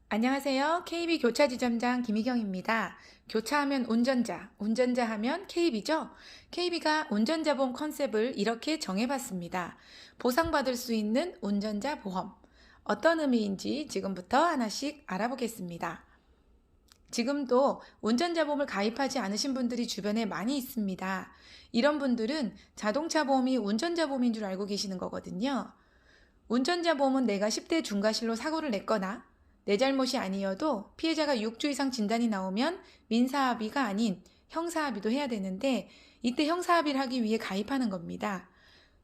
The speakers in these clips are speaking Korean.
안녕하세요. KB 교차지점장 김희경입니다. 교차하면 운전자, 운전자 하면 KB죠? KB가 운전자보험 컨셉을 이렇게 정해봤습니다. 보상받을 수 있는 운전자 보험. 어떤 의미인지 지금부터 하나씩 알아보겠습니다. 지금도 운전자 보험을 가입하지 않으신 분들이 주변에 많이 있습니다. 이런 분들은 자동차 보험이 운전자 보험인 줄 알고 계시는 거거든요. 운전자 보험은 내가 10대 중과실로 사고를 냈거나 내 잘못이 아니어도 피해자가 6주 이상 진단이 나오면 민사합의가 아닌 형사합의도 해야 되는데 이때 형사합의를 하기 위해 가입하는 겁니다.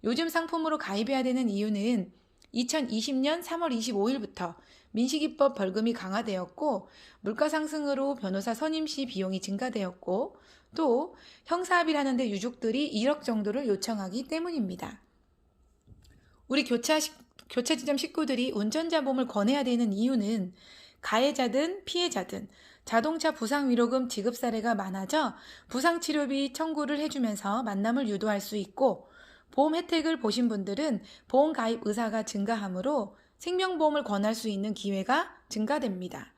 요즘 상품으로 가입해야 되는 이유는 2020년 3월 25일부터 민식이법 벌금이 강화되었고 물가 상승으로 변호사 선임 시 비용이 증가되었고 또 형사합의를 하는데 유족들이 1억 정도를 요청하기 때문입니다. 우리 교차지점 식구들이 운전자 보험을 권해야 되는 이유는 가해자든 피해자든 자동차 부상위로금 지급 사례가 많아져 부상치료비 청구를 해주면서 만남을 유도할 수 있고 보험 혜택을 보신 분들은 보험 가입 의사가 증가하므로 생명보험을 권할 수 있는 기회가 증가됩니다.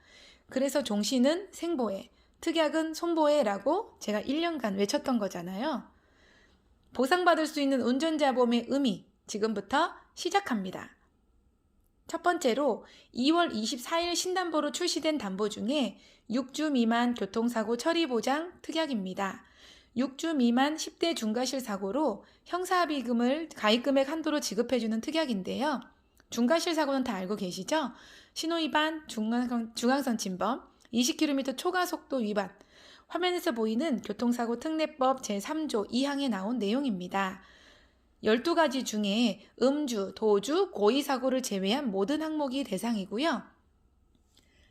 그래서 종신은 생보해, 특약은 손보해라고 제가 1년간 외쳤던 거잖아요. 보상받을 수 있는 운전자 보험의 의미, 지금부터 시작합니다. 첫 번째로 2월 24일 신담보로 출시된 담보 중에 6주 미만 교통사고 처리보장 특약입니다. 6주 미만 10대 중과실 사고로 형사합의금을 가입금액 한도로 지급해주는 특약인데요. 중과실 사고는 다 알고 계시죠? 신호위반, 중앙선 침범, 20km 초과속도 위반, 화면에서 보이는 교통사고 특례법 제3조 2항에 나온 내용입니다. 12가지 중에 음주, 도주, 고의사고를 제외한 모든 항목이 대상이고요.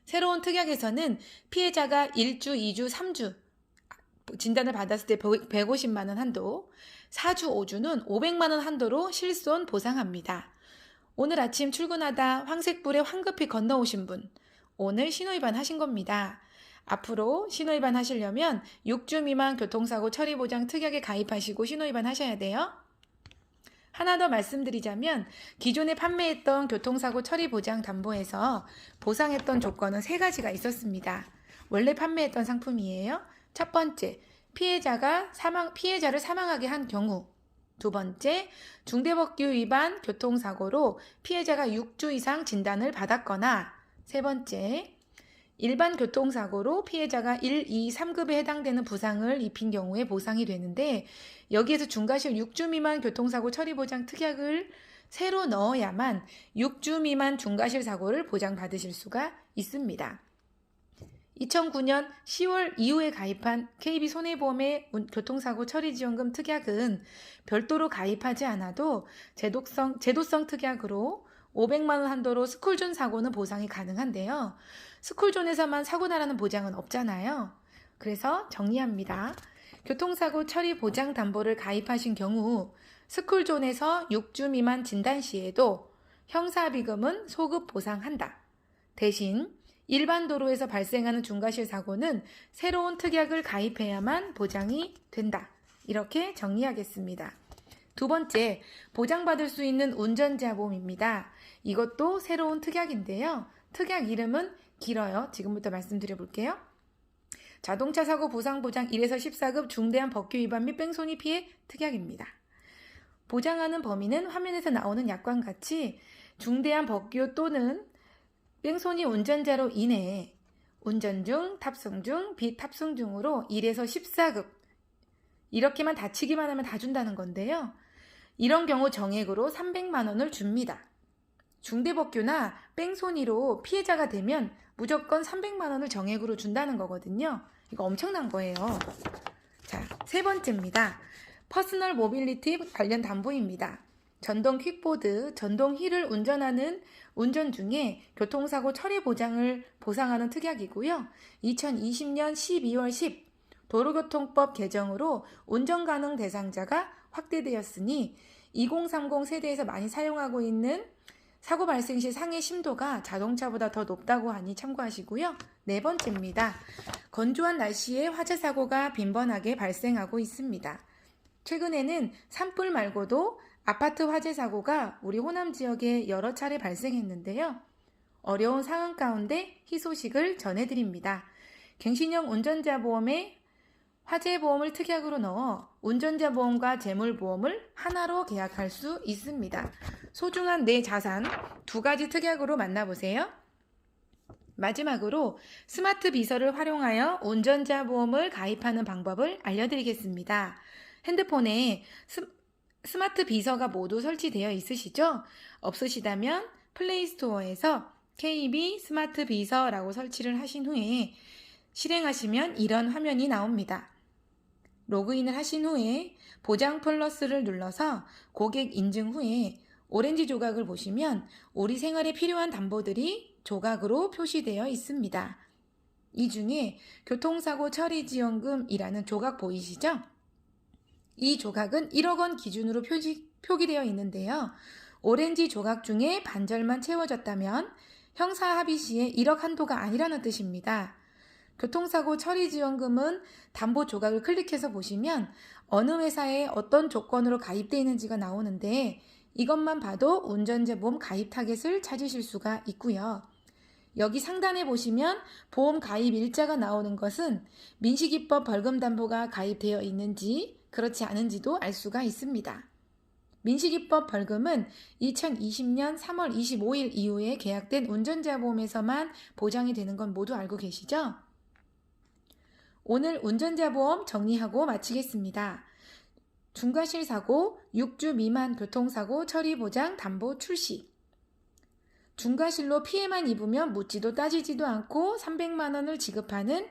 새로운 특약에서는 피해자가 1주, 2주, 3주 진단을 받았을 때 150만 원 한도, 4주, 5주는 500만 원 한도로 실손 보상합니다. 오늘 아침 출근하다 황색불에 황급히 건너오신 분, 오늘 신호위반 하신 겁니다. 앞으로 신호위반 하시려면 6주 미만 교통사고 처리보장 특약에 가입하시고 신호위반 하셔야 돼요. 하나 더 말씀드리자면 기존에 판매했던 교통사고 처리보장 담보에서 보상했던 조건은 3가지가 있었습니다. 원래 판매했던 상품이에요. 첫 번째, 피해자를 사망하게 한 경우. 두 번째, 중대법규 위반 교통사고로 피해자가 6주 이상 진단을 받았거나. 세 번째, 일반 교통사고로 피해자가 1, 2, 3급에 해당되는 부상을 입힌 경우에 보상이 되는데 여기에서 중과실 6주 미만 교통사고 처리보장 특약을 새로 넣어야만 6주 미만 중과실 사고를 보장받으실 수가 있습니다. 2009년 10월 이후에 가입한 KB손해보험의 교통사고 처리지원금 특약은 별도로 가입하지 않아도 제도성 특약으로 500만 원 한도로 스쿨존 사고는 보상이 가능한데요. 스쿨존에서만 사고 나라는 보장은 없잖아요. 그래서 정리합니다. 교통사고 처리 보장 담보를 가입하신 경우 스쿨존에서 6주 미만 진단 시에도 형사비금은 소급 보상한다. 대신 일반 도로에서 발생하는 중과실 사고는 새로운 특약을 가입해야만 보장이 된다. 이렇게 정리하겠습니다. 두 번째, 보장받을 수 있는 운전자 보험입니다. 이것도 새로운 특약인데요. 특약 이름은 길어요. 지금부터 말씀드려 볼게요. 자동차 사고 보상 보장 1에서 14급 중대한 법규 위반 및 뺑소니 피해 특약입니다. 보장하는 범위는 화면에서 나오는 약관 같이 중대한 법규 또는 뺑소니 운전자로 인해 운전 중, 탑승 중, 비탑승 중으로 1에서 14급 이렇게만 다치기만 하면 다 준다는 건데요. 이런 경우 정액으로 300만 원을 줍니다. 중대법규나 뺑소니로 피해자가 되면 무조건 300만 원을 정액으로 준다는 거거든요. 이거 엄청난 거예요. 자, 세 번째입니다. 퍼스널 모빌리티 관련 담보입니다. 전동 퀵보드, 전동 휠을 운전하는 운전 중에 교통사고 처리 보장을 보상하는 특약이고요. 2020년 12월 10 도로교통법 개정으로 운전 가능 대상자가 확대되었으니 2030 세대에서 많이 사용하고 있는 사고 발생 시 상해 심도가 자동차보다 더 높다고 하니 참고하시고요. 네 번째입니다. 건조한 날씨에 화재 사고가 빈번하게 발생하고 있습니다. 최근에는 산불 말고도 아파트 화재 사고가 우리 호남 지역에 여러 차례 발생했는데요. 어려운 상황 가운데 희소식을 전해드립니다. 갱신형 운전자 보험에 화재보험을 특약으로 넣어 운전자 보험과 재물보험을 하나로 계약할 수 있습니다. 소중한 내 자산 2가지 특약으로 만나보세요. 마지막으로 스마트 비서를 활용하여 운전자 보험을 가입하는 방법을 알려드리겠습니다. 핸드폰에 스마트 비서가 모두 설치되어 있으시죠? 없으시다면 플레이스토어에서 KB 스마트 비서라고 설치를 하신 후에 실행하시면 이런 화면이 나옵니다. 로그인을 하신 후에 보장 플러스를 눌러서 고객 인증 후에 오렌지 조각을 보시면 우리 생활에 필요한 담보들이 조각으로 표시되어 있습니다. 이 중에 교통사고 처리지원금이라는 조각 보이시죠? 이 조각은 1억 원 기준으로 표기되어 있는데요. 오렌지 조각 중에 반절만 채워졌다면 형사 합의 시에 1억 한도가 아니라는 뜻입니다. 교통사고 처리지원금은 담보 조각을 클릭해서 보시면 어느 회사에 어떤 조건으로 가입되어 있는지가 나오는데 이것만 봐도 운전자 보험 가입 타겟을 찾으실 수가 있고요. 여기 상단에 보시면 보험 가입 일자가 나오는 것은 민식이법 벌금 담보가 가입되어 있는지 그렇지 않은지도 알 수가 있습니다. 민식이법 벌금은 2020년 3월 25일 이후에 계약된 운전자 보험에서만 보장이 되는 건 모두 알고 계시죠? 오늘 운전자 보험 정리하고 마치겠습니다. 중과실 사고 6주 미만 교통사고 처리 보장 담보 출시. 중과실로 피해만 입으면 묻지도 따지지도 않고 300만 원을 지급하는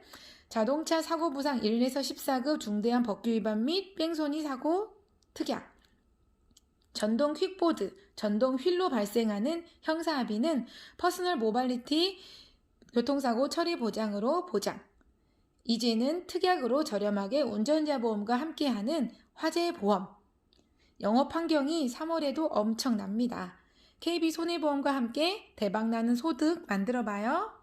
자동차 사고부상 1에서 14급 중대한 법규 위반 및 뺑소니 사고 특약. 전동 퀵보드, 전동 휠로 발생하는 형사합의는 퍼스널 모빌리티 교통사고 처리 보장으로 보장. 이제는 특약으로 저렴하게 운전자 보험과 함께하는 화재보험. 영업 환경이 3월에도 엄청납니다. KB 손해보험과 함께 대박나는 소득 만들어봐요.